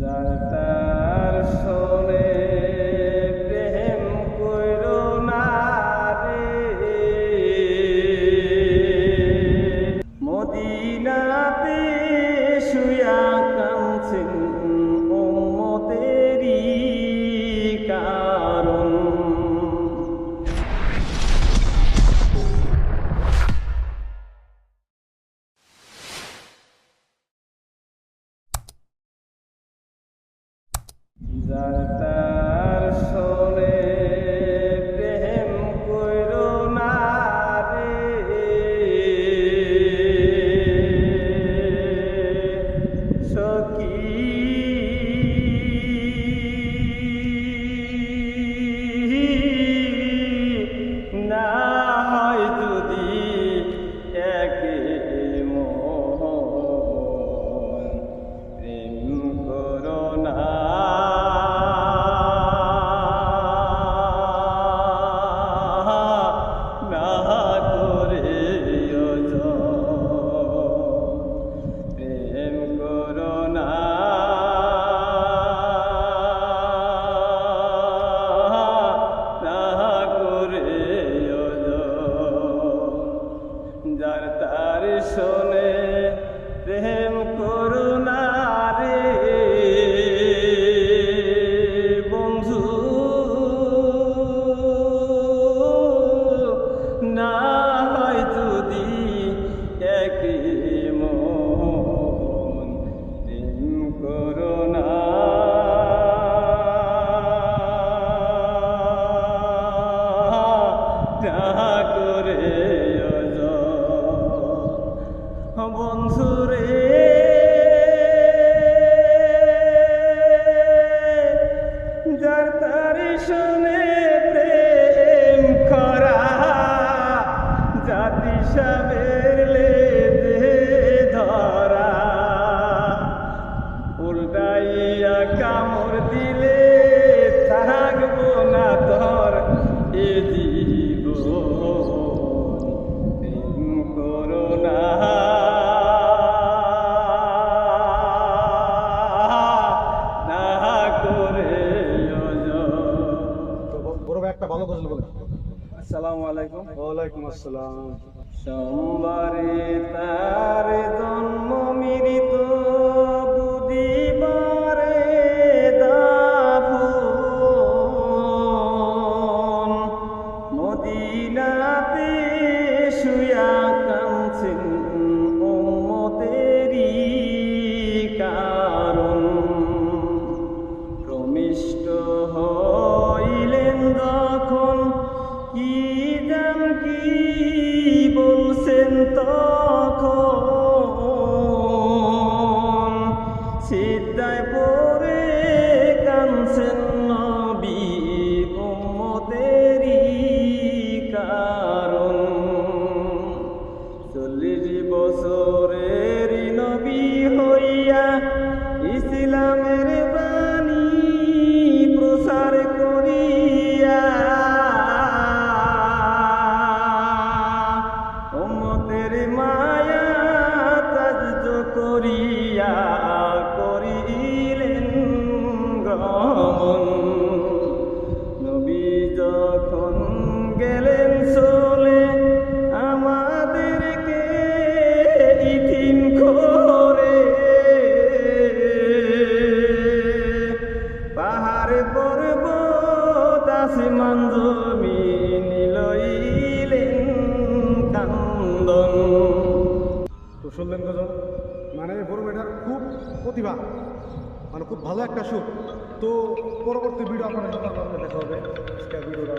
যার তার শোনে প্রেম কইরো না রে, মদিনাতে শুয়া কাঁদছেন উম্মতেরই কারণ। যার তার শোনে প্রেম কইরো না রে, সখী না হয় যদি একে মন, প্রেম করো না। প্রেম করো না, না করে যার তার শোনে প্রেম করো না রে বন্ধু, না হয় যদি একে মন, প্রেম করো না। না করে বন্ধু রে, যার তার শোনে প্রেম করা জাতি সাবের লেজে ধরা, উল্টাইয়া কামড় দিলে থাকবো না তোর এ জীবন, প্রেম করো না, না করে বড় ভাই একটা ভালো গজল বলে। আসসালামু আলাইকুম। ওয়ালাইকুম আসসালাম। সোমবারে তার জন্ম মৃত, বুধবারে দাফন, মদিনাতে শুয়া কাঁদছেন উম্মতেরই কারণ। প্রমিষ্ট হইলেন যখন কি জান কি বলছেন তখন, সিজদায় পড়ে কাঁদছেন নবী উম্মতেরই কারণ। 40 বছরের নবী হইয়া ইসলামের বাণী প্রচার করিয়া, উম্মতের মায়া তাজ্জ করিয়া করিলেন গমন। নবী যখন গেলেন চলে আমাদেরকে ইতিম করে, পাহাড় পর্বত আসমান জমিন লইলেন কান্দন। তো শুনলেন গজল, মানে বড় ভাইটার খুব প্রতিভা, মানে খুব ভালো একটা সুর। তো পরবর্তী ভিডিও আপনাদের সাথে দেখা হবে। ভিডিওটা